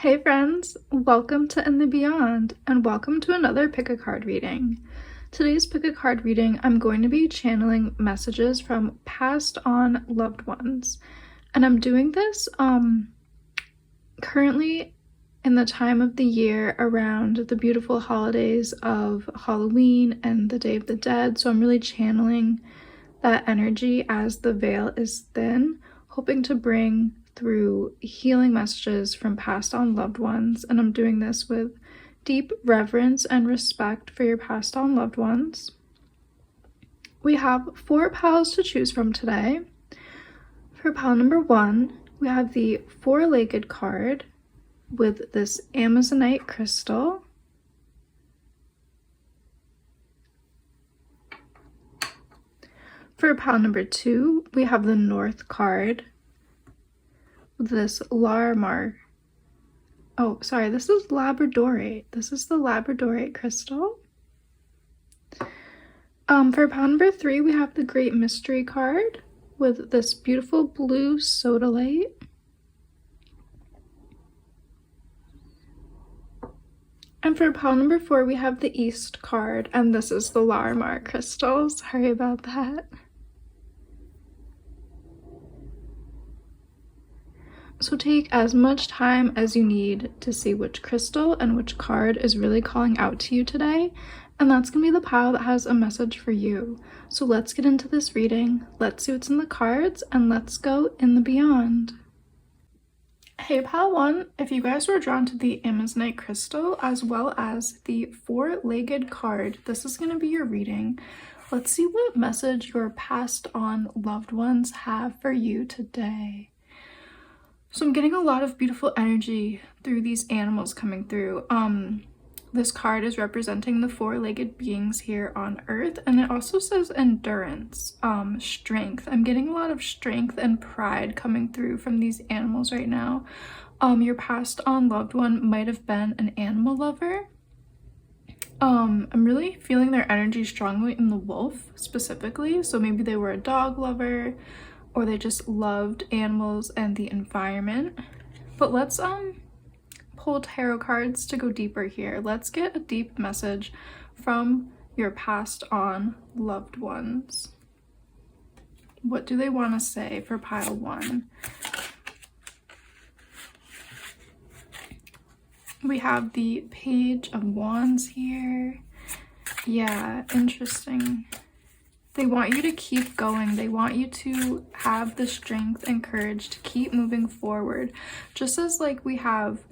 Hey friends, welcome to In the Beyond and welcome to another pick a card reading. Today's pick a card reading, I'm going to be channeling messages from passed on loved ones. And I'm doing this currently in the time of the year around the beautiful holidays of Halloween and the Day of the Dead. So I'm really channeling that energy as the veil is thin, hoping to bring through healing messages from passed on loved ones. And I'm doing this with deep reverence and respect for your passed on loved ones. We have 4 piles to choose from today. For pile number 1, we have the 4-legged card with this Amazonite crystal. For pile number 2, we have the North card with this Larmar. Oh, sorry, this is Labradorite. This is the Labradorite crystal. For pile number 3, we have the Great Mystery card with this beautiful blue sodalite. And for pile number 4, we have the East card, and this is the Larmar crystal. Sorry about that. So take as much time as you need to see which crystal and which card is really calling out to you today, and that's going to be the pile that has a message for you. So let's get into this reading, let's see what's in the cards, and let's go in the beyond. Hey pile 1, if you guys were drawn to the Amazonite crystal as well as the 4-legged card, this is going to be your reading. Let's see what message your passed on loved ones have for you today. So I'm getting a lot of beautiful energy through these animals coming through. This card is representing the 4-legged beings here on Earth, and it also says endurance, strength. I'm getting a lot of strength and pride coming through from these animals right now. Your passed on loved one might have been an animal lover. I'm really feeling their energy strongly in the wolf specifically. So maybe they were a dog lover, or they just loved animals and the environment. But let's pull tarot cards to go deeper here. Let's get a deep message from your passed on loved ones. What do they want to say for pile 1? We have the Page of Wands here. Yeah, interesting. They want you to keep going. They want you to have the strength and courage to keep moving forward. Just as like we have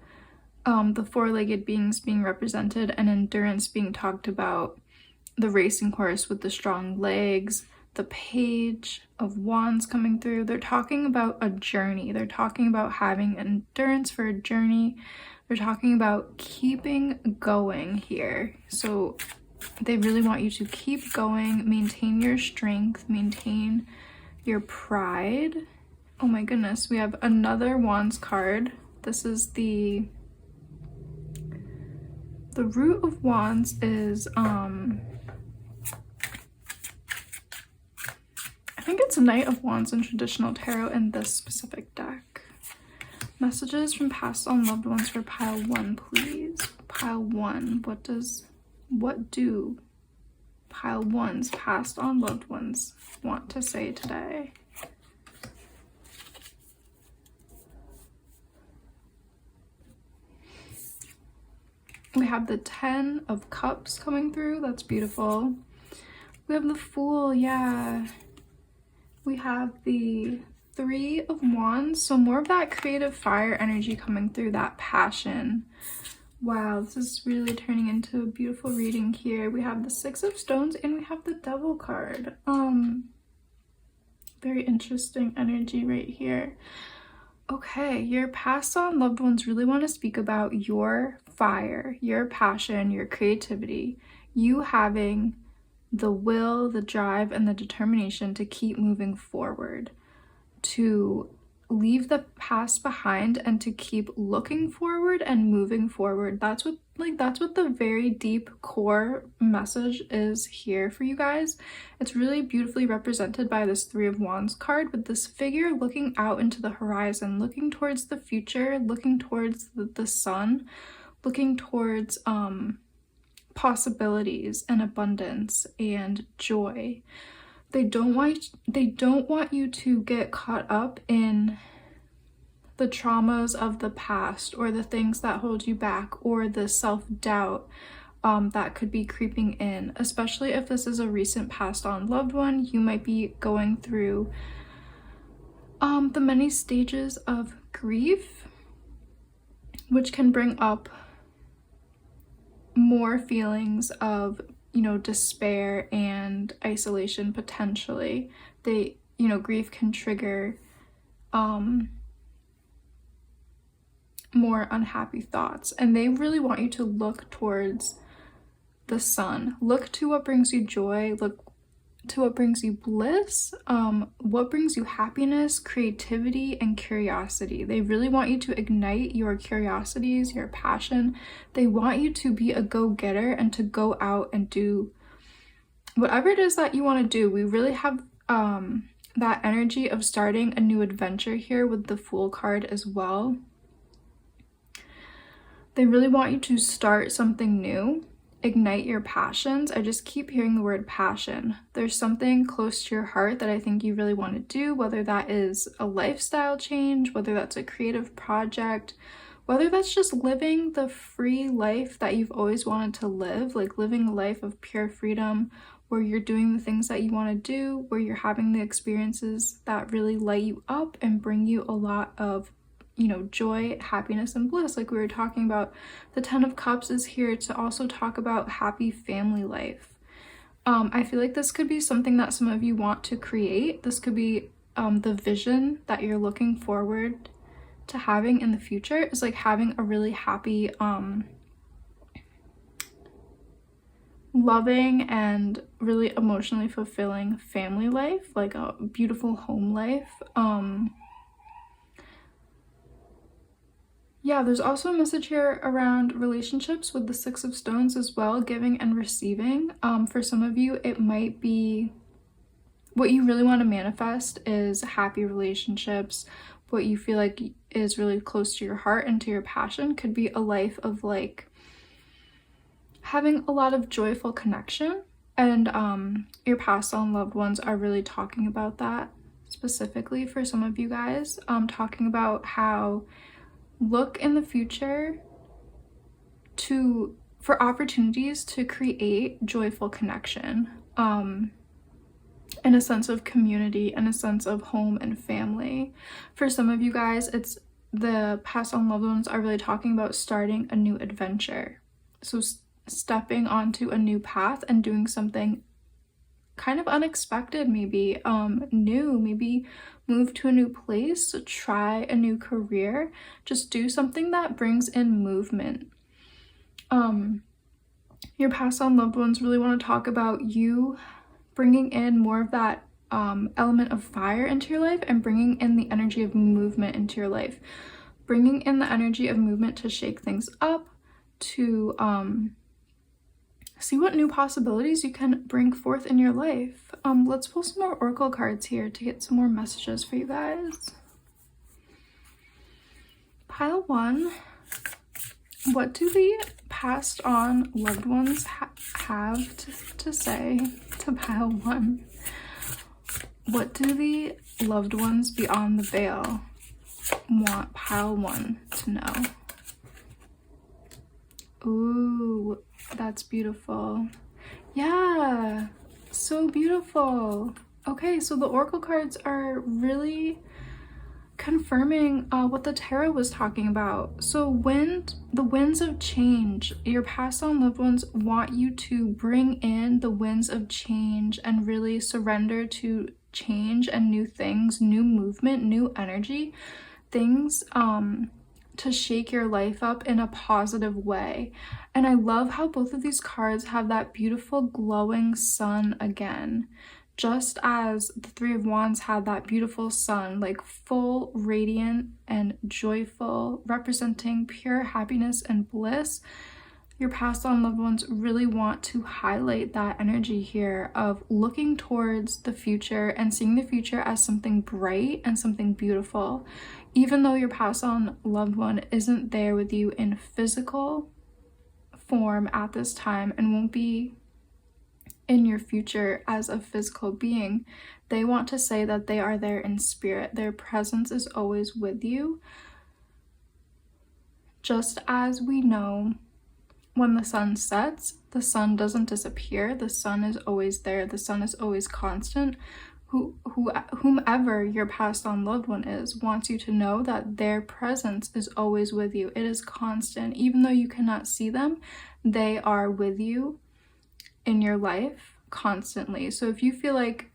the 4-legged beings being represented and endurance being talked about, the racing horse with the strong legs, the Page of Wands coming through. They're talking about a journey. They're talking about having endurance for a journey. They're talking about keeping going here. So they really want you to keep going, maintain your strength, maintain your pride. Oh my goodness, we have another Wands card. This is the Root of Wands is, I think it's a Knight of Wands in traditional tarot in this specific deck. Messages from passed on loved ones for pile 1, please. Pile 1, what do pile 1's passed on loved ones want to say today? We have the 10 of Cups coming through. That's beautiful. We have the Fool. Yeah. We have the 3 of Wands. So more of that creative fire energy coming through, that passion. Wow, this is really turning into a beautiful reading here. We have the 6 of Stones and we have the Devil card. Very interesting energy right here. Okay, your passed on loved ones really want to speak about your fire, your passion, your creativity, you having the will, the drive, and the determination to keep moving forward, to leave the past behind and to keep looking forward and moving forward. That's what Like, that's what the very deep core message is here for you guys. It's really beautifully represented by this Three of Wands card, with this figure looking out into the horizon, looking towards the future, looking towards the sun, looking towards possibilities and abundance and joy. They don't want you to get caught up in the traumas of the past, or the things that hold you back, or the self-doubt that could be creeping in. Especially if this is a recent passed on loved one, you might be going through the many stages of grief, which can bring up more feelings of, despair and isolation potentially. Grief can trigger more unhappy thoughts, and they really want you to look towards the sun. Look to what brings you joy, look to what brings you bliss, what brings you happiness, creativity, and curiosity. They really want you to ignite your curiosities, your passion. They want you to be a go-getter and to go out and do whatever it is that you want to do. We really have that energy of starting a new adventure here with the Fool card as well. They really want you to start something new, ignite your passions. I just keep hearing the word passion. There's something close to your heart that I think you really want to do, whether that is a lifestyle change, whether that's a creative project, whether that's just living the free life that you've always wanted to live, like living a life of pure freedom, where you're doing the things that you want to do, where you're having the experiences that really light you up and bring you a lot of joy, happiness, and bliss. Like we were talking about, the Ten of Cups is here to also talk about happy family life. I feel like this could be something that some of you want to create. This could be the vision that you're looking forward to having in the future, is like having a really happy, loving, and really emotionally fulfilling family life, like a beautiful home life. Yeah, there's also a message here around relationships with the Six of Stones as well, giving and receiving. For some of you, it might be what you really want to manifest is happy relationships. What you feel like is really close to your heart and to your passion could be a life of like having a lot of joyful connection. And your past on loved ones are really talking about that specifically for some of you guys. Talking about how look in the future for opportunities to create joyful connection, and a sense of community and a sense of home and family. For some of you guys, it's the past on loved ones are really talking about starting a new adventure. So stepping onto a new path and doing something kind of unexpected, maybe new, maybe move to a new place, try a new career, just do something that brings in movement. Your past on loved ones really want to talk about you bringing in more of that element of fire into your life, and bringing in the energy of movement into your life, bringing in the energy of movement to shake things up, to see what new possibilities you can bring forth in your life. Let's pull some more oracle cards here to get some more messages for you guys. Pile 1. What do the passed on loved ones have to say to pile 1? What do the loved ones beyond the veil want pile 1 to know? Ooh, that's beautiful. Yeah, so beautiful. Okay, so the oracle cards are really confirming what the tarot was talking about. So the winds of change, your past on loved ones want you to bring in the winds of change and really surrender to change and new things, new movement, new energy, things to shake your life up in a positive way. And I love how both of these cards have that beautiful glowing sun again. Just as the Three of Wands had that beautiful sun, like full, radiant, and joyful, representing pure happiness and bliss, Your passed on loved ones really want to highlight that energy here of looking towards the future and seeing the future as something bright and something beautiful. Even though your passed on loved one isn't there with you in physical form at this time and won't be in your future as a physical being, they want to say that they are there in spirit. Their presence is always with you. Just as we know, when the sun sets, the sun doesn't disappear. The sun is always there. The sun is always constant. Whomever your passed on loved one is wants you to know that their presence is always with you. It is constant. Even though you cannot see them, they are with you in your life constantly. So if you feel like,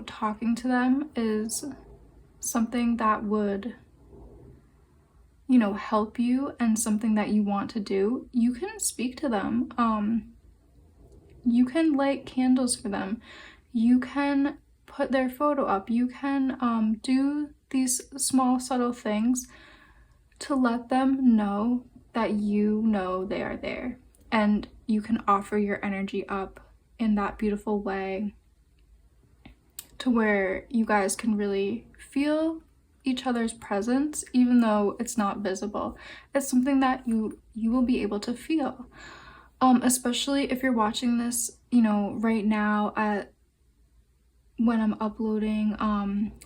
talking to them is something that would help you and something that you want to do, you can speak to them. You can light candles for them. You can put their photo up. You can do these small, subtle things to let them know that you know they are there. And you can offer your energy up in that beautiful way to where you guys can really feel each other's presence, even though it's not visible. It's something that you will be able to feel, especially if you're watching this right now when I'm uploading.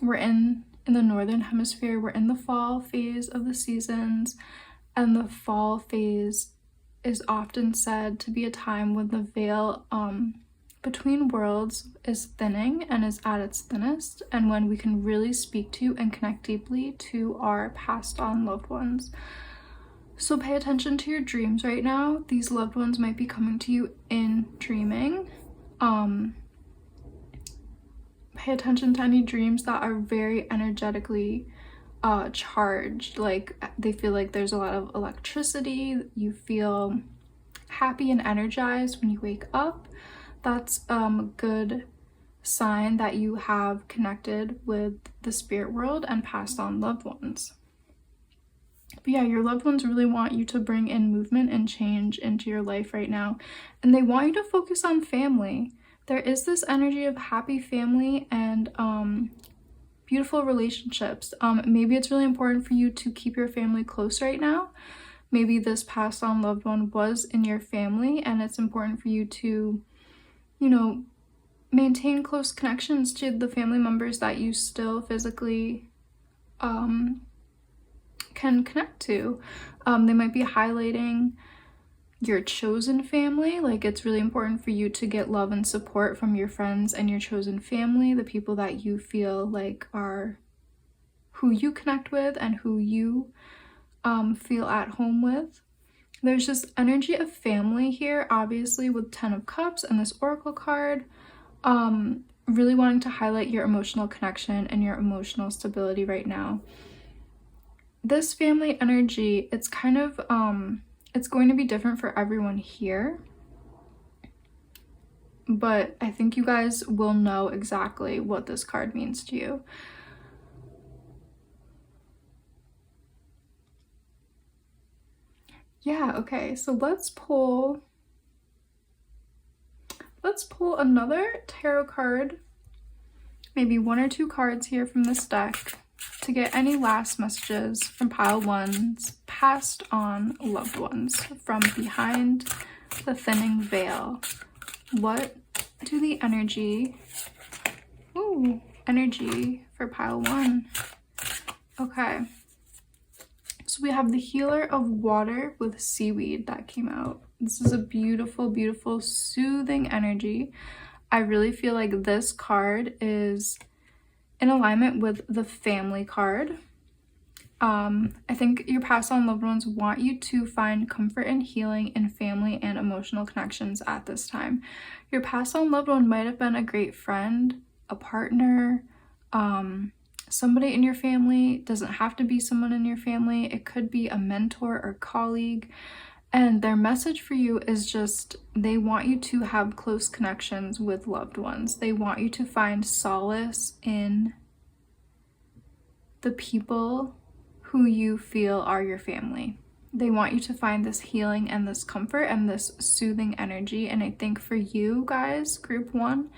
We're in the northern hemisphere. We're in the fall phase of the seasons, and the fall phase is often said to be a time when the veil between worlds is thinning and is at its thinnest, and when we can really speak to and connect deeply to our passed on loved ones. So pay attention to your dreams right now. These loved ones might be coming to you in dreaming. Pay attention to any dreams that are very energetically charged, like they feel like there's a lot of electricity. You feel happy and energized when you wake up. That's a good sign that you have connected with the spirit world and passed on loved ones. But yeah, your loved ones really want you to bring in movement and change into your life right now. And they want you to focus on family. There is this energy of happy family and beautiful relationships. Maybe it's really important for you to keep your family close right now. Maybe this passed on loved one was in your family, and it's important for you to maintain close connections to the family members that you still physically can connect to. They might be highlighting your chosen family. Like, it's really important for you to get love and support from your friends and your chosen family, the people that you feel like are who you connect with and who you feel at home with. There's just energy of family here, obviously, with 10 of Cups and this Oracle card. Really wanting to highlight your emotional connection and your emotional stability right now. This family energy, it's kind of, it's going to be different for everyone here. But I think you guys will know exactly what this card means to you. Yeah, okay, so let's pull another tarot card, maybe 1 or 2 cards here from this deck, to get any last messages from pile 1's passed on loved ones from behind the thinning veil. What do the energy for pile 1? Okay. So we have the Healer of Water with Seaweed that came out. This is a beautiful, beautiful, soothing energy. I really feel like this card is in alignment with the Family card. I think your passed on loved ones want you to find comfort and healing in family and emotional connections at this time. Your passed on loved one might have been a great friend, a partner, somebody in your family. Doesn't have to be someone in your family. It could be a mentor or colleague. And their message for you is just, they want you to have close connections with loved ones. They want you to find solace in the people who you feel are your family. they want you to find this healing and this comfort and this soothing energy. And I think for you guys, group 1,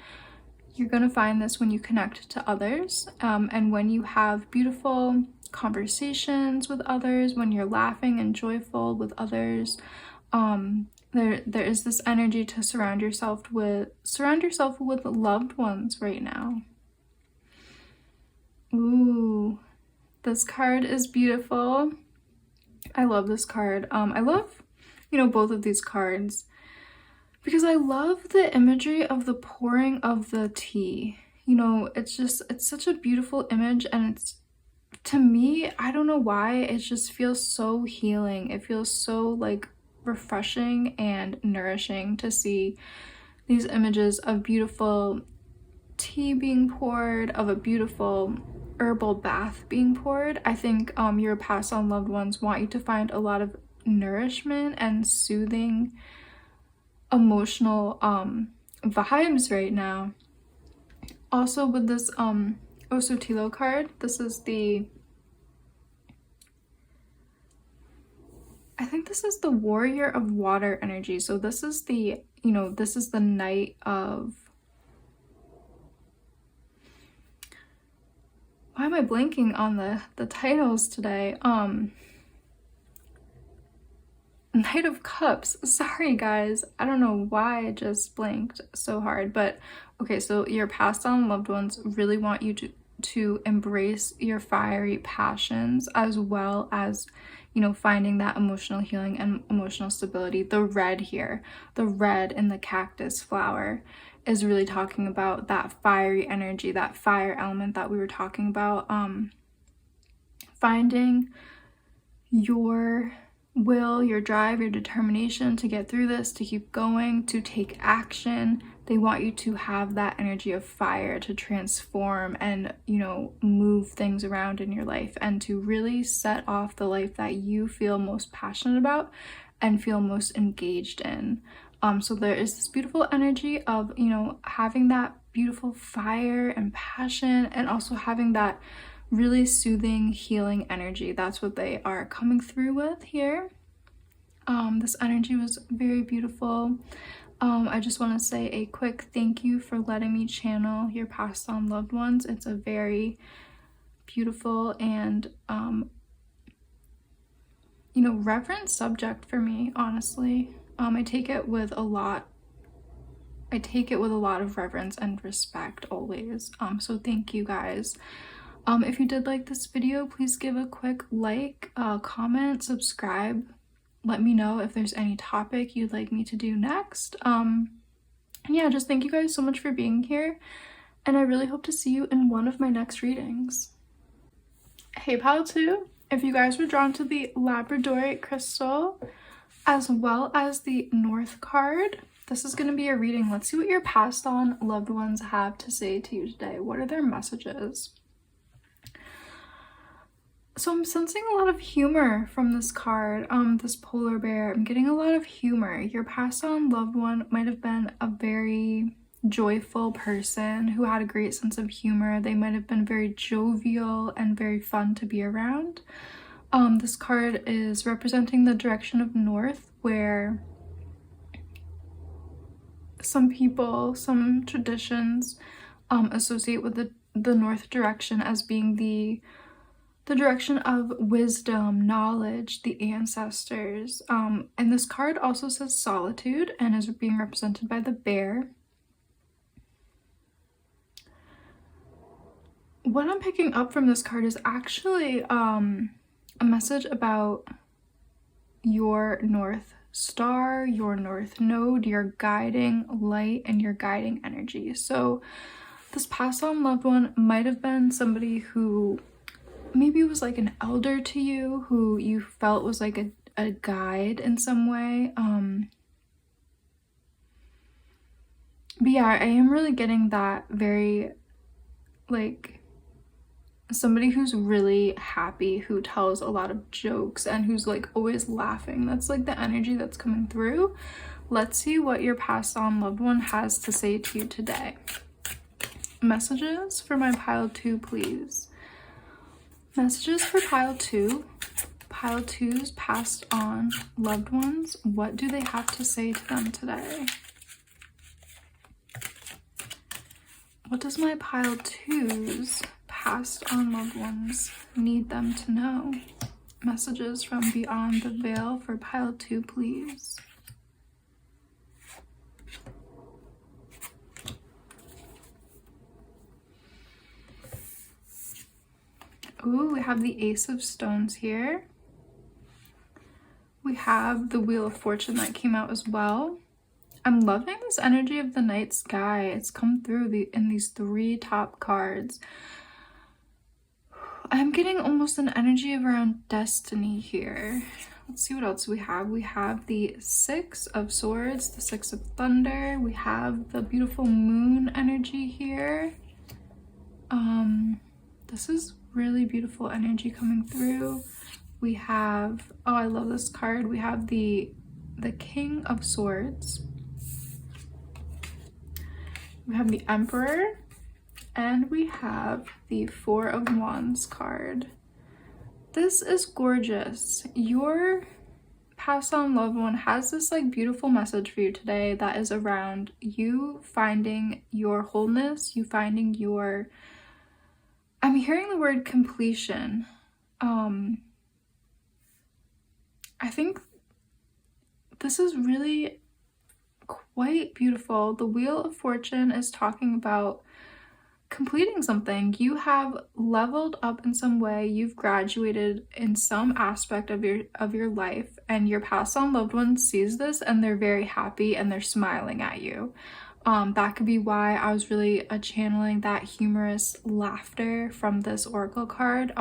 you're going to find this when you connect to others, and when you have beautiful conversations with others, when you're laughing and joyful with others. There is this energy to surround yourself with loved ones right now. Ooh, this card is beautiful. I love this card. I love, both of these cards because I love the imagery of the pouring of the tea. It's such a beautiful image, and it's, to me, I don't know why, it just feels so healing. It feels so like refreshing and nourishing to see these images of beautiful tea being poured, of a beautiful herbal bath being poured. I think your past on loved ones want you to find a lot of nourishment and soothing emotional vibes right now. Also with this Osotilo card, this is I think this is the Warrior of Water energy. So this is the, this is the Knight of, why am I blanking on the titles today? Knight of Cups. Sorry guys, I don't know why I just blanked so hard, but okay, so your passed on loved ones really want you to embrace your fiery passions, as well as, finding that emotional healing and emotional stability. The red here, the red in the cactus flower, is really talking about that fiery energy, that fire element that we were talking about. Finding your will, your drive, your determination to get through this, to keep going, to take action. They want you to have that energy of fire to transform and, move things around in your life, and to really set off the life that you feel most passionate about and feel most engaged in. So there is this beautiful energy of, having that beautiful fire and passion, and also having that really soothing, healing energy. That's what they are coming through with here. This energy was very beautiful. I just want to say a quick thank you for letting me channel your passed on loved ones. It's a very beautiful and, reverent subject for me, honestly. I take it with a lot of reverence and respect always. So thank you guys. If you did like this video, please give a quick like, comment, subscribe. Let me know if there's any topic you'd like me to do next. Yeah, just thank you guys so much for being here, and I really hope to see you in one of my next readings. Hey pile 2, if you guys were drawn to the Labradorite crystal as well as the North card, this is going to be a reading. Let's see what your passed on loved ones have to say to you today. What are their messages? So I'm sensing a lot of humor from this card, this polar bear. I'm getting a lot of humor. Your passed on loved one might have been a very joyful person who had a great sense of humor. They might have been very jovial and very fun to be around. This card is representing the direction of north, where some people, some traditions associate with the north direction as being the direction of wisdom, knowledge, the ancestors. And this card also says solitude and is being represented by the bear. What I'm picking up from this card is actually a message about your north star, your north node, your guiding light, and your guiding energy. So this passed on loved one might have been somebody who maybe was like an elder to you, who you felt was like a guide in some way. But yeah, I am really getting that very, like, somebody who's really happy, who tells a lot of jokes, and who's like always laughing. That's like the energy that's coming through. Let's see what your passed on loved one has to say to you today. Messages for my pile 2, please. Messages for pile 2. Pile 2's passed on loved ones. What do they have to say to them today? What does my pile 2's passed on loved ones need them to know? Messages from beyond the veil for pile 2, please. Ooh, we have the Ace of Stones here. We have the Wheel of Fortune that came out as well. I'm loving this energy of the night sky. It's come through in these 3 top cards. I'm getting almost an energy of around destiny here. Let's see what else we have. We have the 6 of Swords, the 6 of Thunder. We have the beautiful moon energy here. This is really beautiful energy coming through. We have, oh, I love this card. We have the King of Swords. We have the Emperor, and we have the 4 of Wands card. This is gorgeous. Your passed on loved one has this like beautiful message for you today that is around you finding your wholeness, you finding your, I'm hearing the word completion. I think this is really quite beautiful. The Wheel of Fortune is talking about completing something. You have leveled up in some way. You've graduated in some aspect of your life, and your passed on loved one sees this and they're very happy and they're smiling at you. That could be why I was really channeling that humorous laughter from this oracle card.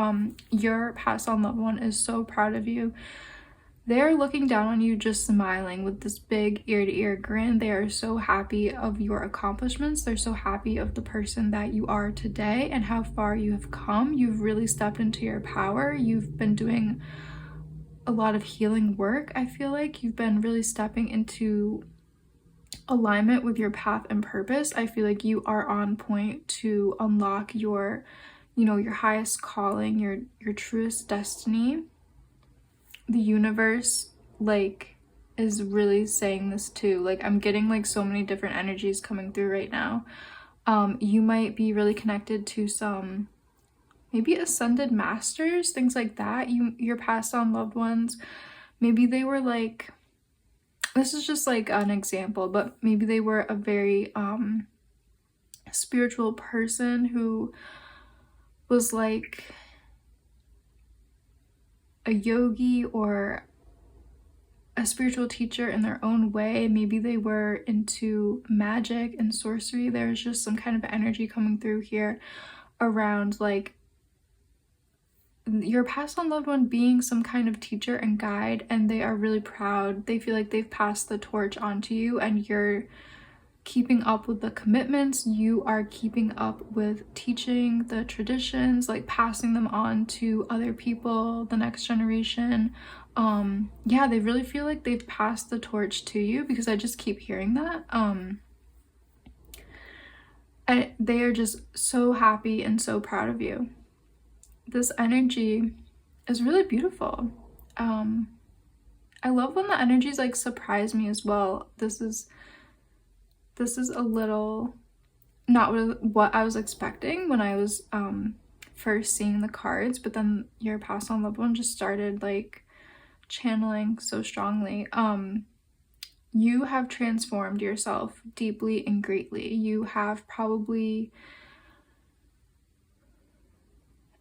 Your passed on loved one is so proud of you. They're looking down on you, just smiling with this big ear-to-ear grin. They are so happy of your accomplishments. They're so happy of the person that you are today and how far you have come. You've really stepped into your power. You've been doing a lot of healing work. I feel like you've been really stepping into alignment with your path and purpose. I feel like you are on point to unlock your, your highest calling, your truest destiny. The universe is really saying this too. I'm getting so many different energies coming through right now. You might be really connected to some maybe ascended masters, things like that. Your passed on loved ones, maybe they were this is just an example, but maybe they were a very spiritual person who was a yogi or a spiritual teacher in their own way. Maybe they were into magic and sorcery. There's just some kind of energy coming through here around your passed on loved one being some kind of teacher and guide, and they are really proud. They feel like they've passed the torch onto you, and you're keeping up with the commitments. You are keeping up with teaching the traditions, passing them on to other people, the next generation. Yeah, they really feel like they've passed the torch to you, because I just keep hearing that. And they are just so happy and so proud of you. This energy is really beautiful. I love when the energies surprise me as well. This is a little not what I was expecting when I was first seeing the cards, but then your passed on loved one just started channeling so strongly. You have transformed yourself deeply and greatly. You have probably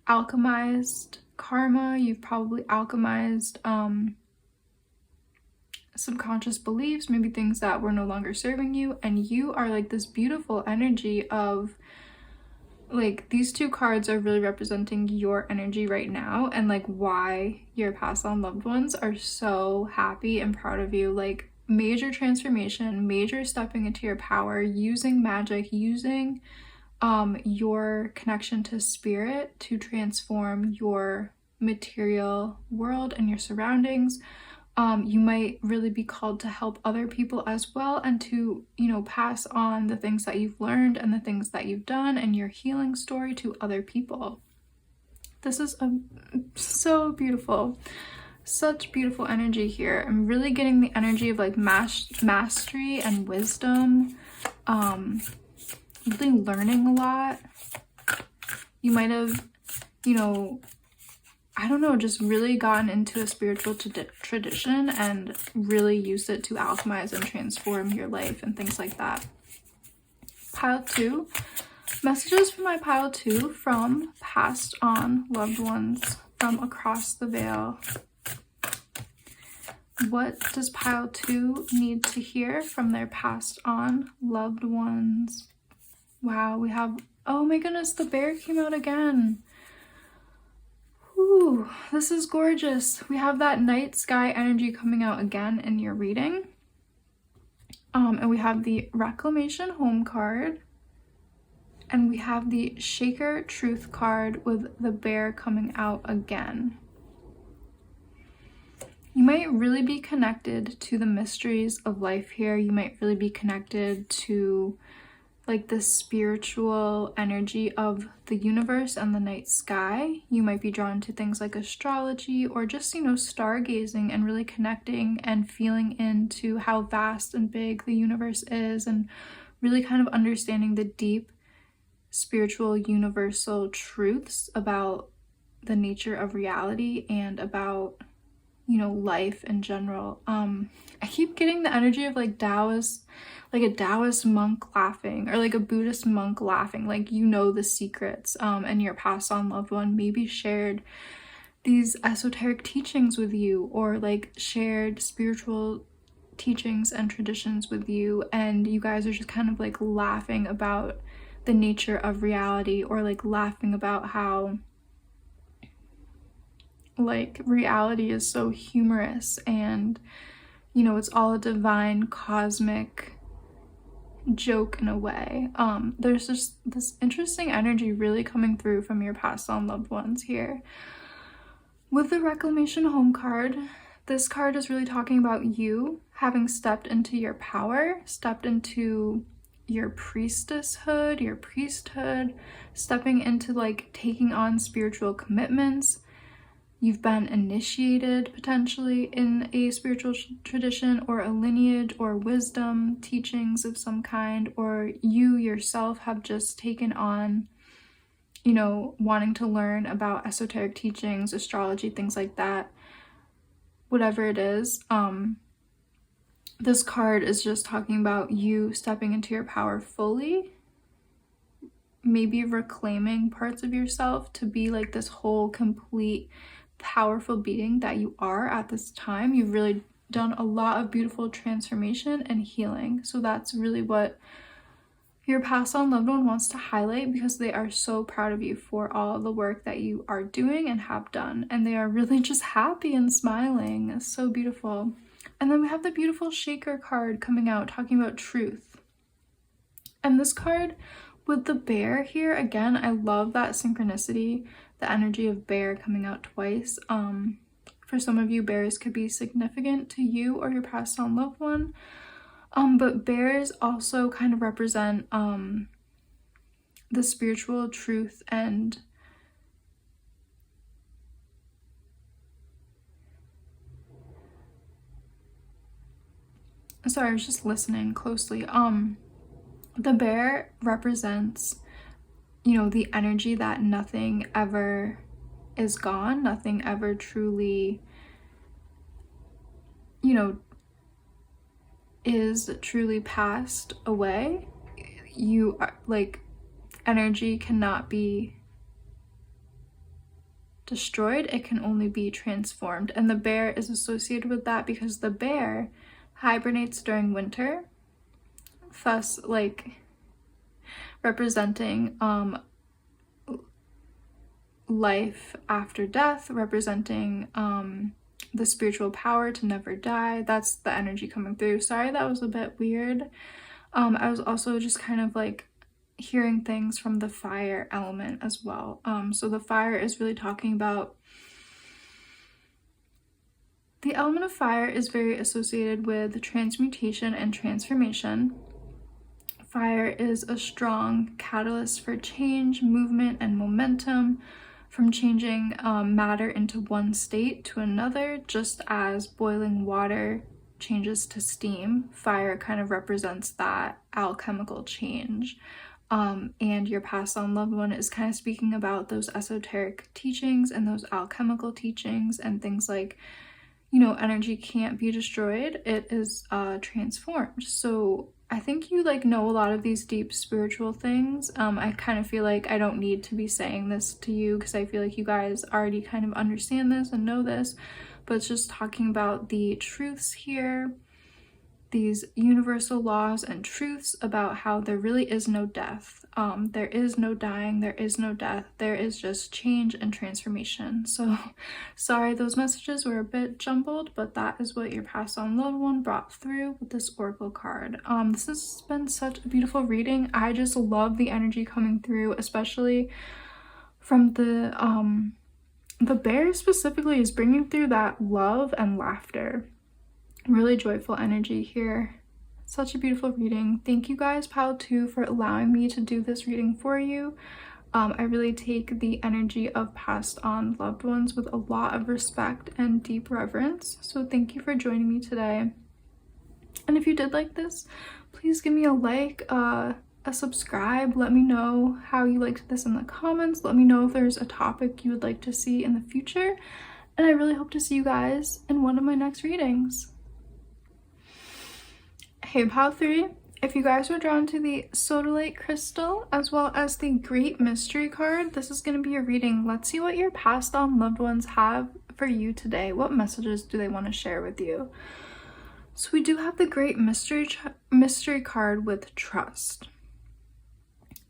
alchemized karma. You've probably alchemized subconscious beliefs, maybe things that were no longer serving you, and you are this beautiful energy of these 2 cards are really representing your energy right now, and why your passed on loved ones are so happy and proud of you. Major transformation, major stepping into your power, using magic, using your connection to spirit to transform your material world and your surroundings. You might really be called to help other people as well, and to pass on the things that you've learned and the things that you've done and your healing story to other people. This is so beautiful. Such beautiful energy here. I'm really getting the energy of like mastery and wisdom. Really learning a lot. You might have, you know, I don't know, just really gotten into a spiritual tradition and really used it to alchemize and transform your life and things like that. Pile 2. Messages from my pile 2 from passed on loved ones from across the veil. What does pile 2 need to hear from their passed on loved ones? Wow, we have, oh my goodness, the bear came out again. Ooh, this is gorgeous. We have that night sky energy coming out again in your reading. And we have the Reclamation Home card. And we have the Shaker Truth card with the bear coming out again. You might really be connected to the mysteries of life here. You might really be connected to like the spiritual energy of the universe and the night sky. You might be drawn to things like astrology or just, you know, stargazing and really connecting and feeling into how vast and big the universe is, and really kind of understanding the deep spiritual universal truths about the nature of reality and about, you know, life in general. I keep getting the energy of like Taoist, like a Taoist monk laughing, or like a Buddhist monk laughing, like, you know, the secrets, and your passed on loved one maybe shared these esoteric teachings with you, or like shared spiritual teachings and traditions with you, and you guys are just kind of like laughing about the nature of reality, or like laughing about how like reality is so humorous, and, you know, it's all a divine cosmic joke in a way. There's just this interesting energy really coming through from your passed on loved ones here. With the Reclamation Home card, this card is really talking about you having stepped into your power, stepped into your priestesshood, your priesthood, stepping into like taking on spiritual commitments. You've been initiated potentially in a spiritual tradition or a lineage or wisdom teachings of some kind, or you yourself have just taken on, you know, wanting to learn about esoteric teachings, astrology, things like that. Whatever it is, this card is just talking about you stepping into your power fully, maybe reclaiming parts of yourself to be like this whole complete powerful being that you are at this time. You've really done a lot of beautiful transformation and healing. So that's really what your passed on loved one wants to highlight, because they are so proud of you for all the work that you are doing and have done. And they are really just happy and smiling. It's so beautiful. And then we have the beautiful Shaker card coming out talking about truth. And this card with the bear here, again, I love that synchronicity, the energy of bear coming out twice. For some of you, bears could be significant to you or your passed on loved one. But bears also kind of represent the spiritual truth and sorry, I was just listening closely. The bear represents, you know, the energy that nothing ever is gone, nothing ever truly, you know, is truly passed away. You are like, energy cannot be destroyed, it can only be transformed. And the bear is associated with that because the bear hibernates during winter, thus like representing life after death, representing the spiritual power to never die. That's the energy coming through. Sorry, that was a bit weird. I was also just kind of like hearing things from the fire element as well. So the fire is really talking about, the element of fire is very associated with transmutation and transformation. Fire is a strong catalyst for change, movement, and momentum. from changing matter into one state to another, just as boiling water changes to steam. Fire kind of represents that alchemical change. And your passed on loved one is kind of speaking about those esoteric teachings and those alchemical teachings and things like, you know, energy can't be destroyed, it is transformed. So I think you like know a lot of these deep spiritual things. I kind of feel like I don't need to be saying this to you because I feel like you guys already kind of understand this and know this, but it's just talking about the truths here, these universal laws and truths about how there really is no death. There is no dying, there is no death, there is just change and transformation. So sorry those messages were a bit jumbled, but that is what your passed on loved one brought through with this oracle card. This has been such a beautiful reading. I just love the energy coming through, especially from the bear specifically is bringing through that love and laughter. Really joyful energy here. Such a beautiful reading. Thank you guys, Pile 2, for allowing me to do this reading for you. I really take the energy of passed on loved ones with a lot of respect and deep reverence. So thank you for joining me today. And if you did like this, please give me a like, a subscribe. Let me know how you liked this in the comments. Let me know if there's a topic you would like to see in the future. And I really hope to see you guys in one of my next readings. Hey Pile 3, if you guys were drawn to the sodalite crystal as well as the Great Mystery card, this is going to be a reading. Let's see what your passed on loved ones have for you today. What messages do they want to share with you? So we do have the Great Mystery card with trust.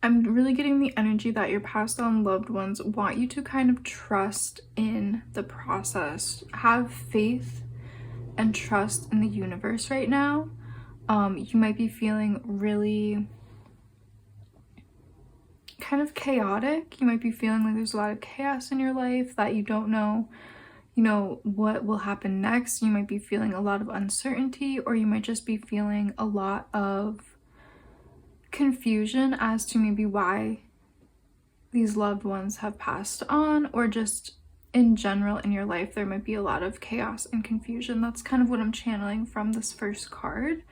I'm really getting the energy that your passed on loved ones want you to kind of trust in the process. Have faith and trust in the universe right now. You might be feeling really kind of chaotic. You might be feeling like there's a lot of chaos in your life, that you don't know, you know, what will happen next. You might be feeling a lot of uncertainty, or you might just be feeling a lot of confusion as to maybe why these loved ones have passed on, or just in general in your life there might be a lot of chaos and confusion. That's kind of what I'm channeling from this first card.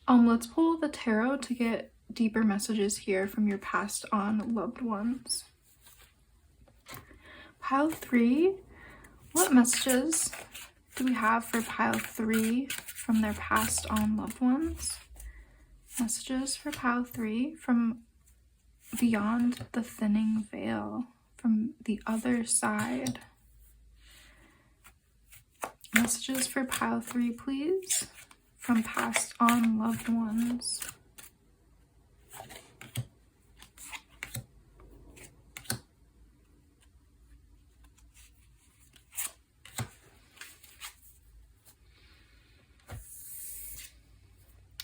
Let's pull the tarot to get deeper messages here from your passed on loved ones. Pile 3, what messages do we have for Pile 3 from their passed on loved ones? Messages for Pile 3 from beyond the thinning veil, from the other side. Messages for Pile 3, please, from passed on loved ones.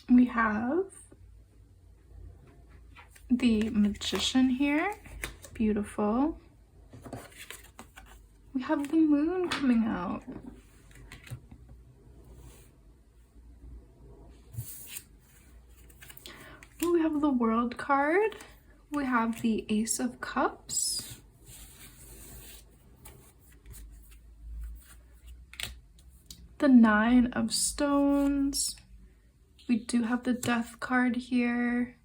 We have the Magician here, beautiful. We have the Moon coming out. We have the World card. We have the Ace of Cups. The Nine of Stones. We do have the Death card here.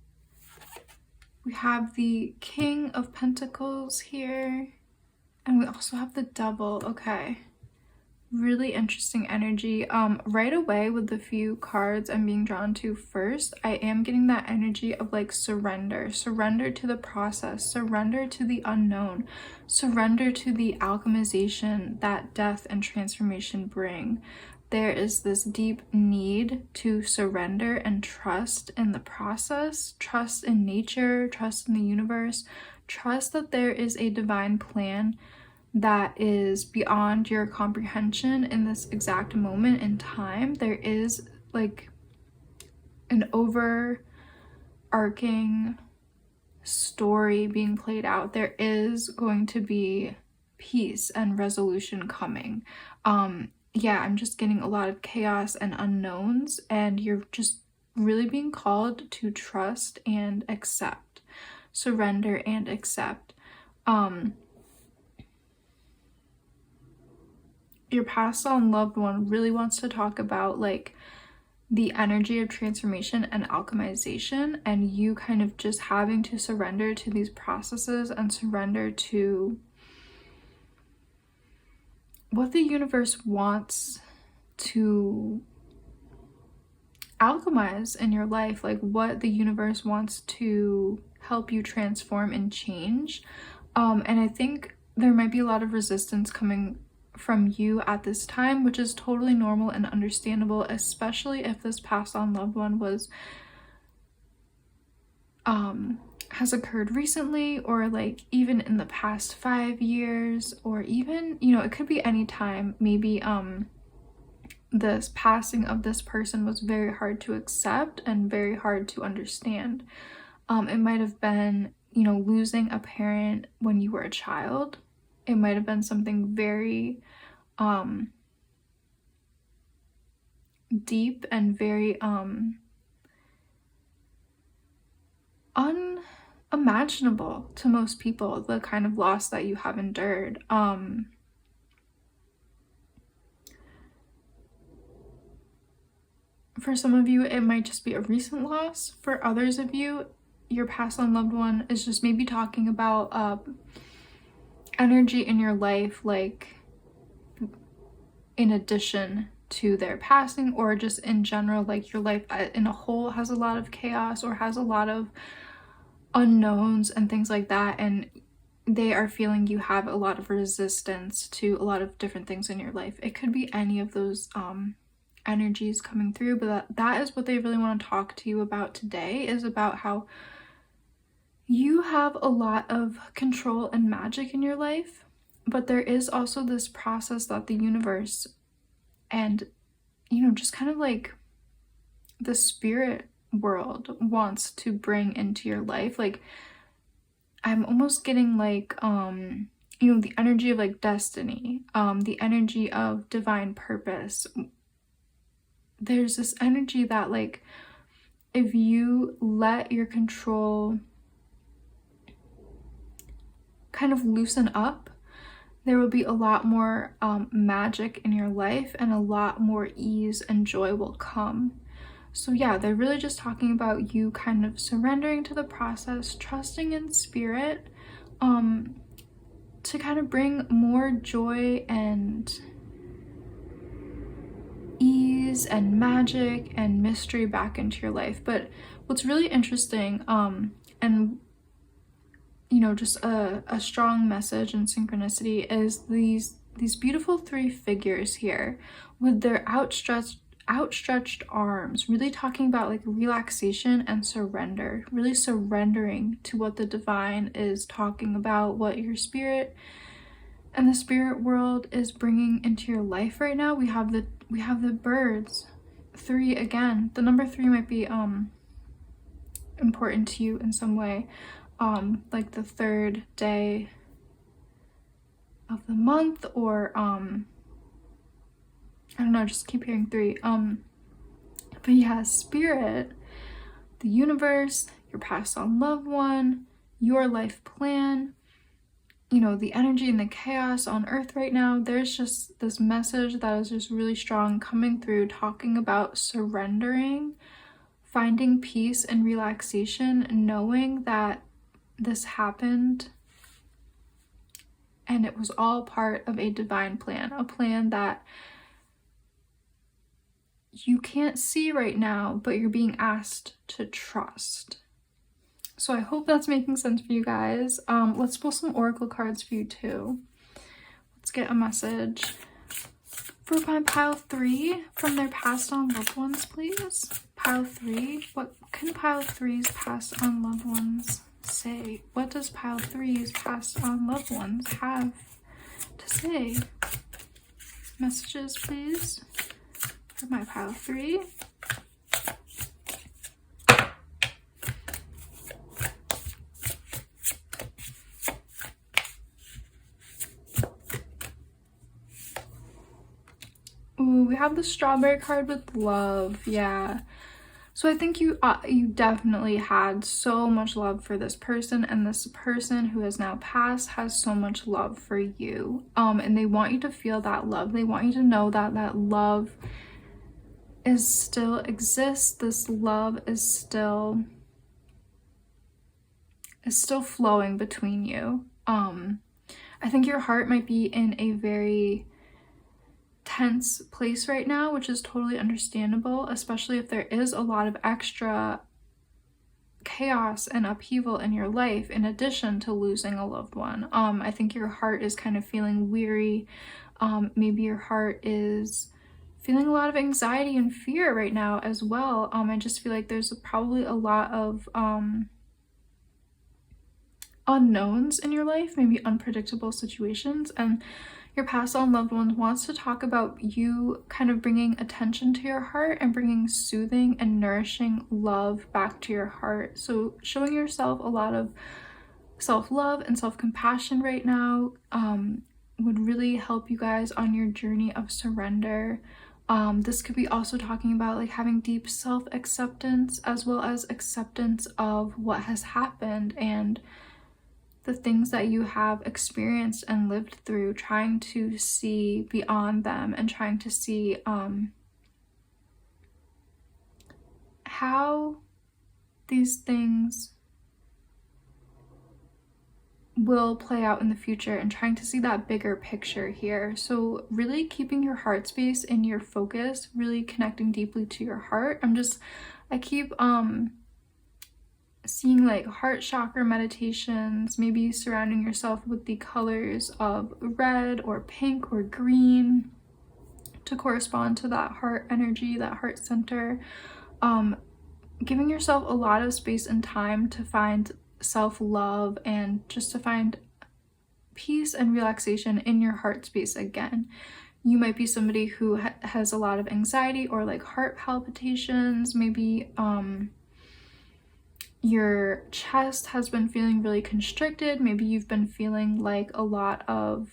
We have the King of Pentacles here. And we also have the Devil. Okay. Really interesting energy. Right away with the few cards I'm being drawn to first, I am getting that energy of like surrender to the process, surrender to the unknown, surrender to the alchemization that death and transformation bring. There is this deep need to surrender and trust in the process, trust in nature, trust in the universe, trust that there is a divine plan that is beyond your comprehension in this exact moment in time. There is like an overarching story being played out. There is going to be peace and resolution coming. Yeah, I'm just getting a lot of chaos and unknowns, and you're just really being called to trust and accept, surrender and accept. your passed on loved one really wants to talk about like the energy of transformation and alchemization, and you kind of just having to surrender to these processes and surrender to what the universe wants to alchemize in your life, like what the universe wants to help you transform and change. And I think there might be a lot of resistance coming from you at this time, which is totally normal and understandable, especially if this passed on loved one was has occurred recently, or like even in the past 5 years, or even, you know, it could be any time. Maybe this passing of this person was very hard to accept and very hard to understand. It might have been, you know, losing a parent when you were a child. It might have been something very deep and very unimaginable to most people, the kind of loss that you have endured. For some of you, it might just be a recent loss. For others of you, your passed on loved one is just maybe talking about energy in your life, like in addition to their passing, or just in general, like your life in a whole has a lot of chaos or has a lot of unknowns and things like that, and they are feeling you have a lot of resistance to a lot of different things in your life. It could be any of those energies coming through, but that is what they really want to talk to you about today, is about how you have a lot of control and magic in your life, but there is also this process that the universe and, you know, just kind of like the spirit world wants to bring into your life. Like, I'm almost getting like you know, the energy of like destiny, the energy of divine purpose. There's this energy that, like, if you let your control kind of loosen up, there will be a lot more magic in your life, and a lot more ease and joy will come. So yeah, they're really just talking about you kind of surrendering to the process, trusting in spirit, to kind of bring more joy and ease and magic and mystery back into your life. But what's really interesting, and you know, just a strong message and synchronicity, is these beautiful 3 figures here with their outstretched arms, really talking about like relaxation and surrender, really surrendering to what the divine is talking about, what your spirit and the spirit world is bringing into your life right now. We have the birds. 3 again. The number 3 might be important to you in some way. Like the 3rd day of the month, or I don't know, just keep hearing 3. But yeah, spirit, the universe, your passed on loved one, your life plan, you know, the energy and the chaos on earth right now. There's just this message that is just really strong coming through, talking about surrendering, finding peace and relaxation, knowing that this happened and it was all part of a divine plan, a plan that you can't see right now, but you're being asked to trust. So I hope that's making sense for you guys. Let's pull some oracle cards for you too. Let's get a message for my pile 3 from their passed on loved ones, please. Pile 3, what can pile 3's passed on loved ones say? What does pile 3's passed on loved ones have to say? Messages, please, for my pile 3. Ooh, we have the strawberry card with love. Yeah. So I think you definitely had so much love for this person, and this person who has now passed has so much love for you. And they want you to feel that love. They want you to know that that love is still exists. This love is still flowing between you. I think your heart might be in a very tense place right now, which is totally understandable, especially if there is a lot of extra chaos and upheaval in your life in addition to losing a loved one. I think your heart is kind of feeling weary. Maybe your heart is feeling a lot of anxiety and fear right now as well. I just feel like there's probably a lot of unknowns in your life, maybe unpredictable situations, and your passed on loved one wants to talk about you kind of bringing attention to your heart and bringing soothing and nourishing love back to your heart. So showing yourself a lot of self-love and self-compassion right now would really help you guys on your journey of surrender. This could be also talking about like having deep self-acceptance as well as acceptance of what has happened and the things that you have experienced and lived through, trying to see beyond them and trying to see how these things will play out in the future and trying to see that bigger picture here. So really keeping your heart space in your focus, really connecting deeply to your heart. I keep seeing like heart chakra meditations, maybe surrounding yourself with the colors of red or pink or green to correspond to that heart energy, that heart center. Giving yourself a lot of space and time to find self-love and just to find peace and relaxation in your heart space again. You might be somebody who has a lot of anxiety or like heart palpitations, maybe your chest has been feeling really constricted. Maybe you've been feeling like a lot of,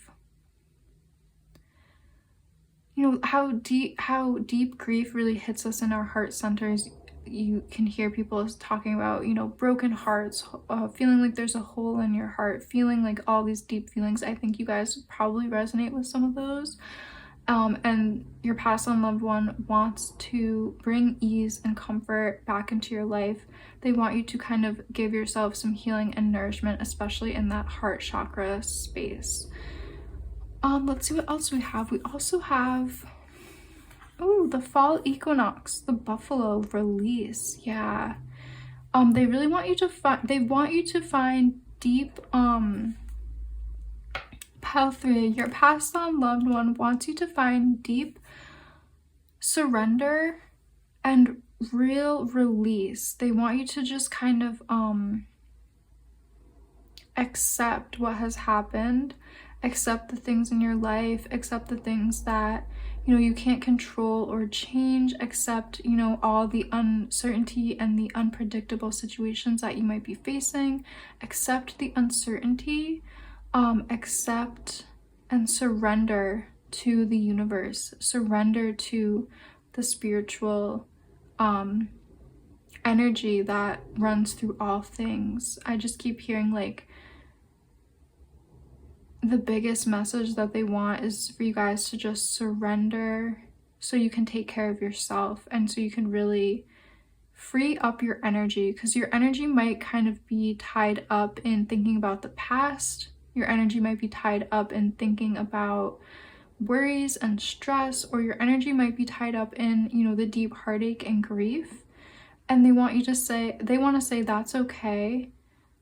how deep grief really hits us in our heart centers. You can hear people talking about, broken hearts, feeling like there's a hole in your heart, feeling like all these deep feelings. I think you guys probably resonate with some of those. And your passed on loved one wants to bring ease and comfort back into your life. They want you to kind of give yourself some healing and nourishment, especially in that heart chakra space. Let's see what else we have. We also have, the fall equinox, the buffalo release. Yeah. They really want you to find deep, Pile 3, your passed on loved one wants you to find deep surrender and real release. They want you to just kind of accept what has happened, accept the things in your life, accept the things that you can't control or change, accept all the uncertainty and the unpredictable situations that you might be facing, accept the uncertainty. Accept and surrender to the universe, surrender to the spiritual energy that runs through all things. I just keep hearing like the biggest message that they want is for you guys to just surrender so you can take care of yourself and so you can really free up your energy, because your energy might kind of be tied up in thinking about the past. Your energy might be tied up in thinking about worries and stress, or your energy might be tied up in, the deep heartache and grief. And they want to say that's okay.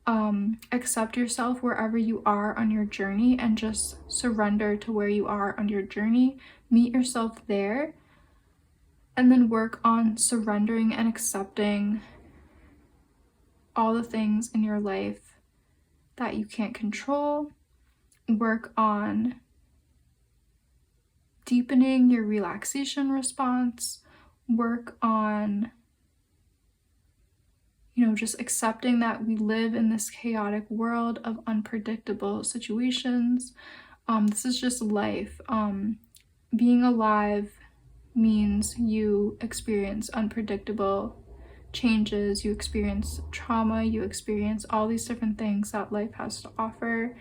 Accept yourself wherever you are on your journey and just surrender to where you are on your journey. Meet yourself there and then work on surrendering and accepting all the things in your life that you can't control. Work on deepening your relaxation response. Work on, just accepting that we live in this chaotic world of unpredictable situations. This is just life. Being alive means you experience unpredictable changes, you experience trauma, you experience all these different things that life has to offer.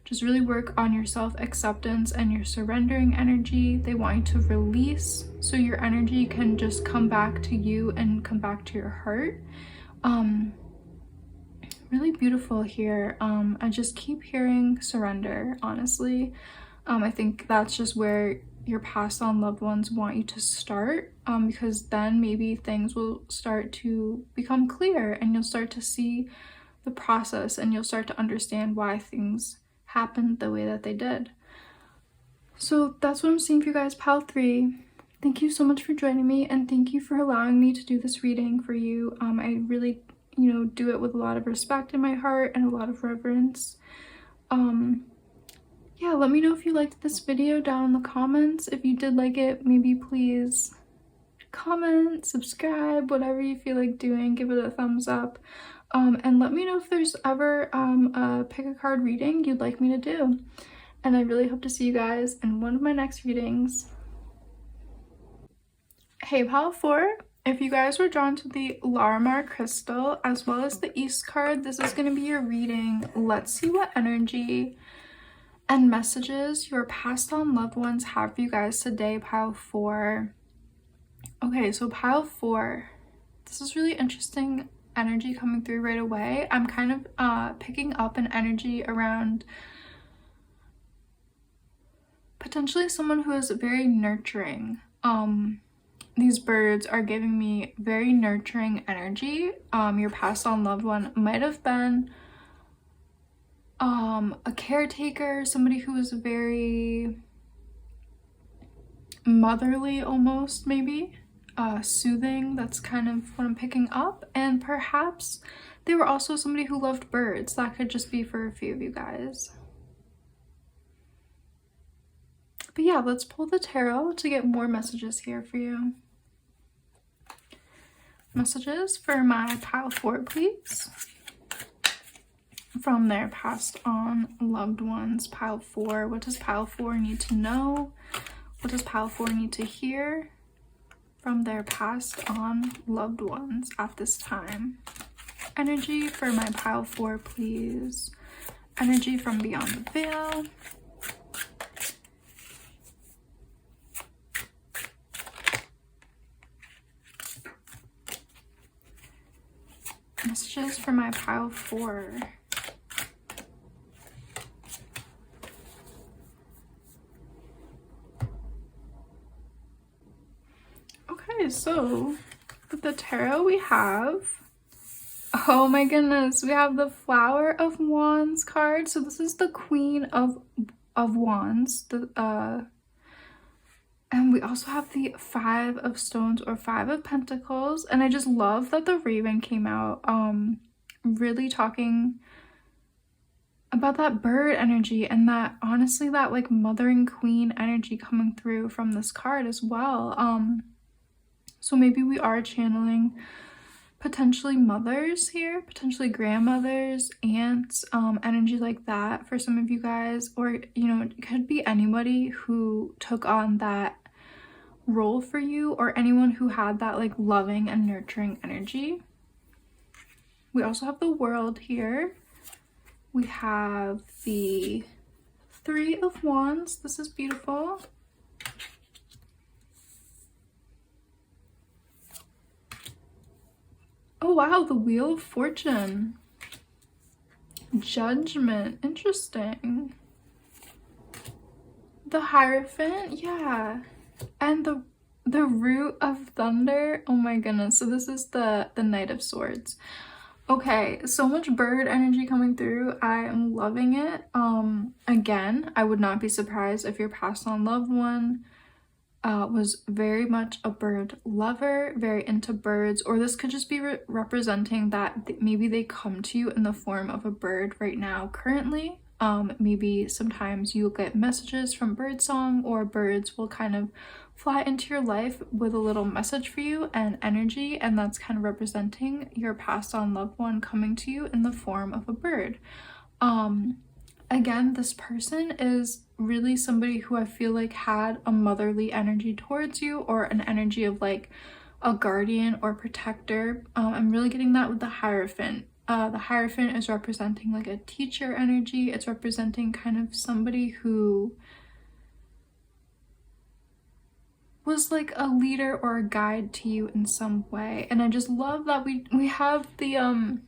Just really work on your self-acceptance and your surrendering energy. They want you to release so your energy can just come back to you and come back to your heart. Really beautiful here. I just keep hearing surrender, honestly. I think that's just where your passed on loved ones want you to start, because then maybe things will start to become clear and you'll start to see the process and you'll start to understand why things happened the way that they did. So that's what I'm seeing for you guys, pile 3. Thank you so much for joining me, and thank you for allowing me to do this reading for you. I really, do it with a lot of respect in my heart and a lot of reverence. Yeah, let me know if you liked this video down in the comments. If you did like it, maybe please comment, subscribe, whatever you feel like doing, give it a thumbs up. And let me know if there's ever a pick a card reading you'd like me to do. And I really hope to see you guys in one of my next readings. Hey, pile 4, if you guys were drawn to the Larimar crystal as well as the East card, this is going to be your reading. Let's see what energy and messages your passed on loved ones have for you guys today, pile 4. Okay, so pile 4, this is really interesting energy coming through right away. I'm kind of picking up an energy around potentially someone who is very nurturing. These birds are giving me very nurturing energy. Your passed on loved one might have been a caretaker, somebody who is very motherly almost, maybe soothing. That's kind of what I'm picking up. And perhaps they were also somebody who loved birds. That could just be for a few of you guys. But yeah, let's pull the tarot to get more messages here for you. Messages for my pile 4, please. From their passed on loved ones, pile 4. What does pile 4 need to know? What does pile 4 need to hear from their passed on loved ones at this time? Energy for my pile 4, please. Energy from beyond the veil. Messages for my pile 4. Okay, so with the tarot we have, oh my goodness, we have the Flower of Wands card. So this is the Queen of Wands, and we also have the 5 of Stones or 5 of Pentacles. And I just love that the Raven came out, really talking about that bird energy and that, honestly, that like mothering queen energy coming through from this card as well. So maybe we are channeling potentially mothers here, potentially grandmothers, aunts, energy like that for some of you guys. Or, it could be anybody who took on that role for you, or anyone who had that like loving and nurturing energy. We also have the World here. We have the 3 of Wands. This is beautiful. Oh wow, the Wheel of Fortune. Judgment, interesting. The Hierophant, yeah. And the Root of Thunder. Oh my goodness. So this is the Knight of Swords. Okay, so much bird energy coming through. I am loving it. Again, I would not be surprised if your passed on loved one was very much a bird lover, very into birds, or this could just be representing that maybe they come to you in the form of a bird right now currently. Maybe sometimes you'll get messages from birdsong, or birds will kind of fly into your life with a little message for you and energy, and that's kind of representing your passed on loved one coming to you in the form of a bird. Again, this person is really somebody who I feel like had a motherly energy towards you, or an energy of like a guardian or protector. I'm really getting that with the Hierophant. The Hierophant is representing like a teacher energy. It's representing kind of somebody who was like a leader or a guide to you in some way. And I just love that we have the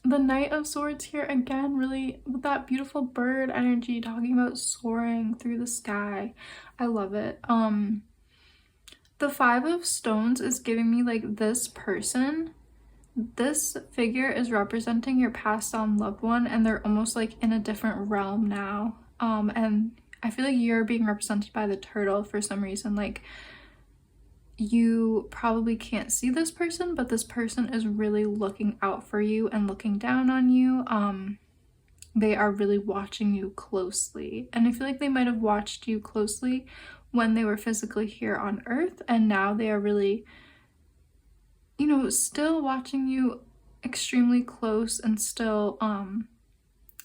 Knight of Swords here again, really with that beautiful bird energy, talking about soaring through the sky. I love it. The Five of Stones is giving me like this person. This figure is representing your passed on loved one, and they're almost like in a different realm now. And I feel like you're being represented by the turtle for some reason. Like, you probably can't see this person, but this person is really looking out for you and looking down on you. They are really watching you closely, and I feel like they might have watched you closely when they were physically here on Earth, and now they are really, you know, still watching you extremely close and still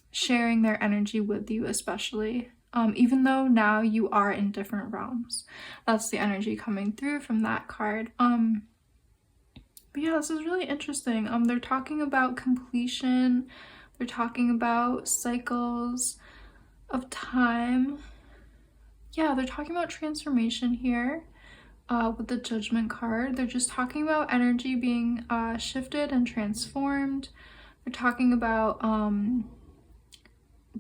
sharing their energy with you, especially even though now you are in different realms. That's the energy coming through from that card. But yeah, this is really interesting. They're talking about completion. They're talking about cycles of time. Yeah, they're talking about transformation here with the Judgment card. They're just talking about energy being shifted and transformed. They're talking about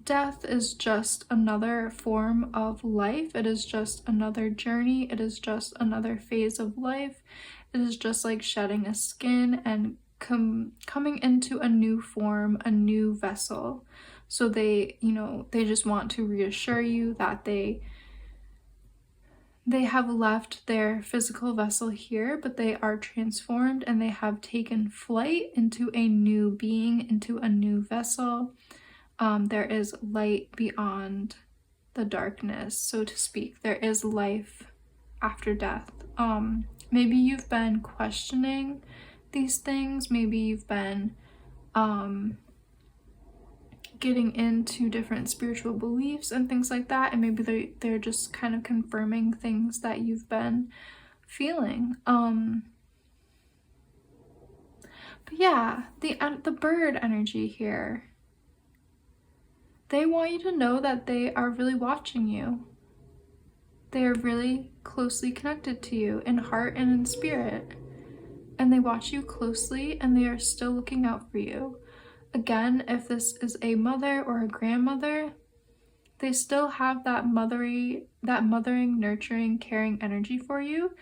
death is just another form of life. It is just another journey. It is just another phase of life. It is just like shedding a skin and coming into a new form, a new vessel. So they, you know, they just want to reassure you that they have left their physical vessel here, but they are transformed and they have taken flight into a new being, into a new vessel. There is light beyond the darkness, so to speak. There is life after death. Maybe you've been questioning these things. Maybe you've been getting into different spiritual beliefs and things like that, and maybe they're just kind of confirming things that you've been feeling. But yeah, the bird energy here, they want you to know that they are really watching you. They are really closely connected to you in heart and in spirit, and they watch you closely, and they are still looking out for you. Again, if this is a mother or a grandmother, they still have that mothering, nurturing, caring energy for you.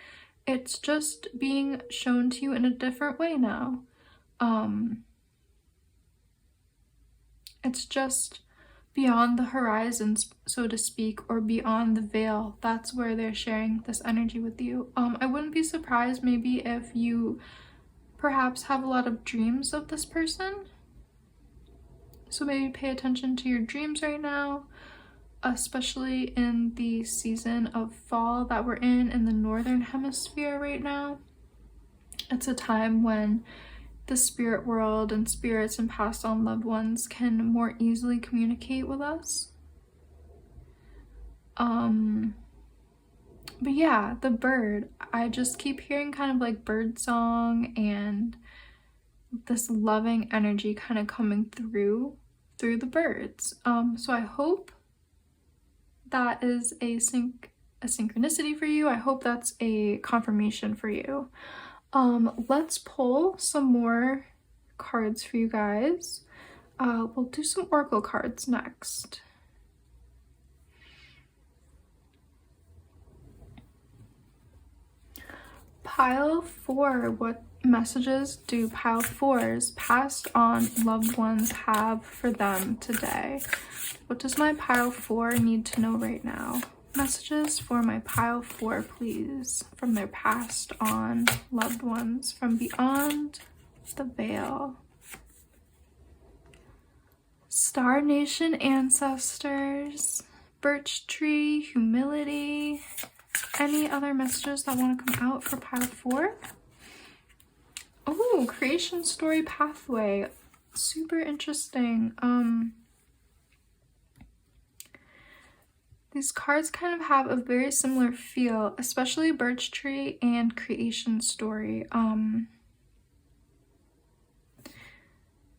It's just being shown to you in a different way now. It's just beyond the horizons, so to speak, or beyond the veil. That's where they're sharing this energy with you. I wouldn't be surprised maybe if you perhaps have a lot of dreams of this person. So maybe pay attention to your dreams right now, especially in the season of fall that we're in the northern hemisphere right now. It's a time when the spirit world and spirits and passed on loved ones can more easily communicate with us. But yeah, the bird, I just keep hearing kind of like bird song and this loving energy kind of coming through the birds. So I hope that is a synchronicity for you. I hope that's a confirmation for you. Let's pull some more cards for you guys. We'll do some oracle cards next. Pile 4, what messages do pile 4's passed on loved ones have for them today? What does my pile 4 need to know right now? Messages for my pile 4, please, from their passed on loved ones from beyond the veil. Star Nation ancestors, birch tree, humility. Any other messages that want to come out for pile 4? Oh, creation story pathway. Super interesting. these cards kind of have a very similar feel, especially birch tree and creation story.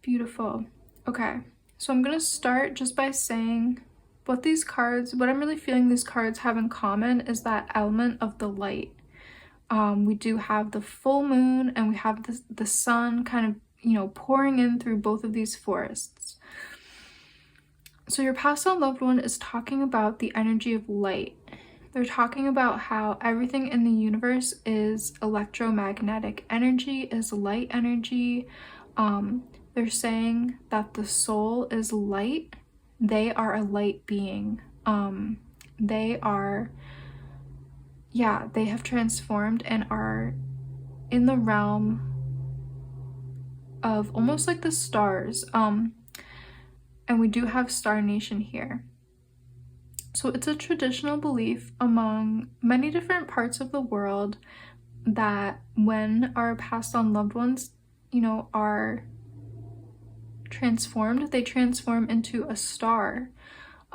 Beautiful. Okay, so I'm gonna start just by saying what I'm really feeling these cards have in common is that element of the light. We do have the full moon and we have the sun kind of, pouring in through both of these forests. So your passed on loved one is talking about the energy of light. They're talking about how everything in the universe is electromagnetic energy, is light energy. They're saying that the soul is light. They are a light being. They have transformed and are in the realm of almost like the stars. And we do have Star Nation here. So it's a traditional belief among many different parts of the world that when our passed on loved ones, are transformed, they transform into a star.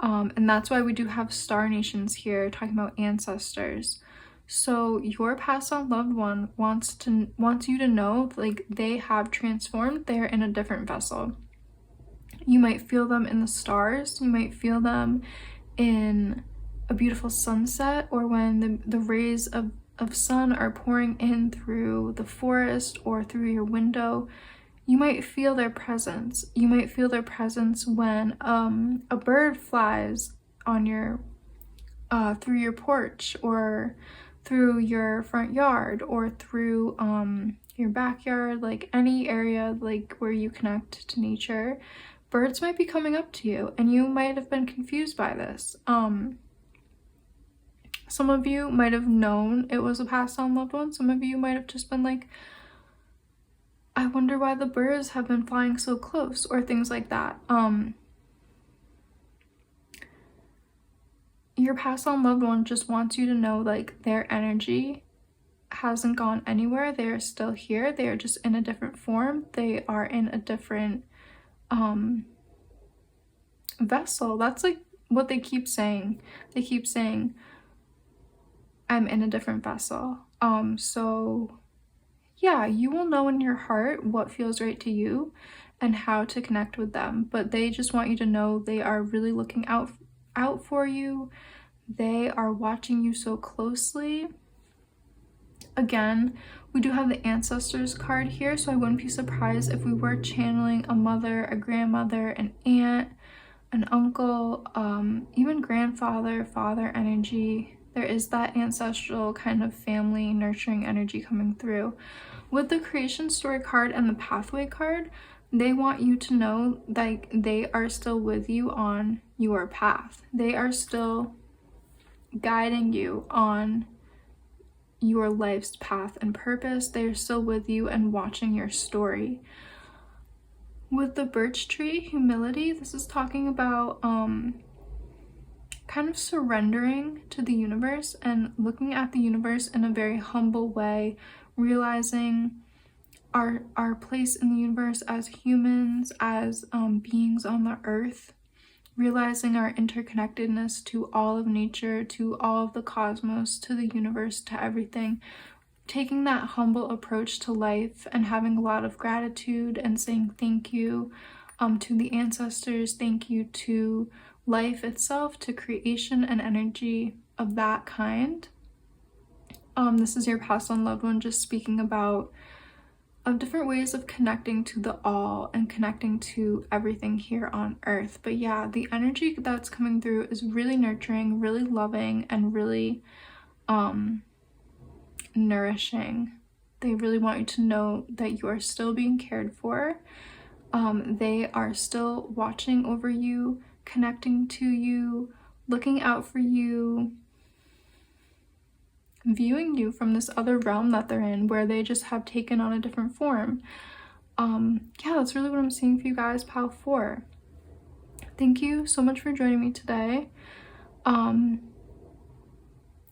And that's why we do have Star Nations here, talking about ancestors. So your passed on loved one wants you to know, like, they have transformed. They're in a different vessel. You might feel them in the stars. You might feel them in a beautiful sunset, or when the rays of sun are pouring in through the forest or through your window. You might feel their presence. You might feel their presence when a bird flies on your through your porch, or through your front yard, or through your backyard, like any area like where you connect to nature. Birds might be coming up to you, and you might have been confused by this. Some of you might have known it was a passed on loved one. Some of you might have just been like, I wonder why the birds have been flying so close, or things like that. Your passed on loved one just wants you to know, like, their energy hasn't gone anywhere. They are still here. They are just in a different form. They are in a different vessel. That's like what they keep saying. They keep saying, I'm in a different vessel. So yeah, you will know in your heart what feels right to you and how to connect with them. But they just want you to know they are really looking out for you. They are watching you so closely. Again, we do have the ancestors card here, so I wouldn't be surprised if we were channeling a mother, a grandmother, an aunt, an uncle, even grandfather, father energy. There is that ancestral kind of family nurturing energy coming through. With the creation story card and the pathway card, they want you to know that they are still with you on your path. They are still guiding you on your life's path and purpose. They are still with you and watching your story. With the birch tree, humility, this is talking about kind of surrendering to the universe and looking at the universe in a very humble way, realizing our place in the universe as humans, as beings on the earth, realizing our interconnectedness to all of nature, to all of the cosmos, to the universe, to everything. Taking that humble approach to life and having a lot of gratitude and saying thank you to the ancestors, thank you to life itself, to creation and energy of that kind. This is your passed on loved one just speaking about different ways of connecting to the all and connecting to everything here on earth. But yeah, the energy that's coming through is really nurturing, really loving, and really nourishing. They really want you to know that you are still being cared for. They are still watching over you, connecting to you, looking out for you, viewing you from this other realm that they're in, where they just have taken on a different form. Yeah, that's really what I'm seeing for you guys, Pile 4. Thank you so much for joining me today.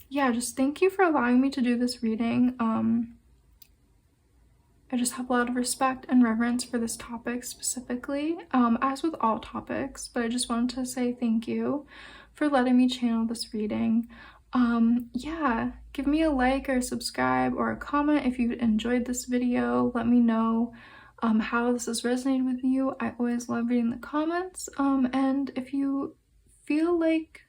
Yeah, just thank you for allowing me to do this reading. I just have a lot of respect and reverence for this topic specifically, as with all topics, but I just wanted to say thank you for letting me channel this reading. Yeah, give me a like or subscribe or a comment if you enjoyed this video. Let me know how this has resonated with you. I always love reading the comments. And if you feel like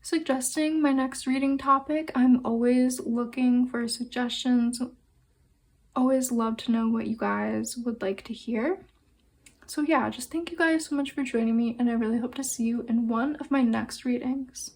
suggesting my next reading topic, I'm always looking for suggestions. Always love to know what you guys would like to hear. So yeah, just thank you guys so much for joining me, and I really hope to see you in one of my next readings.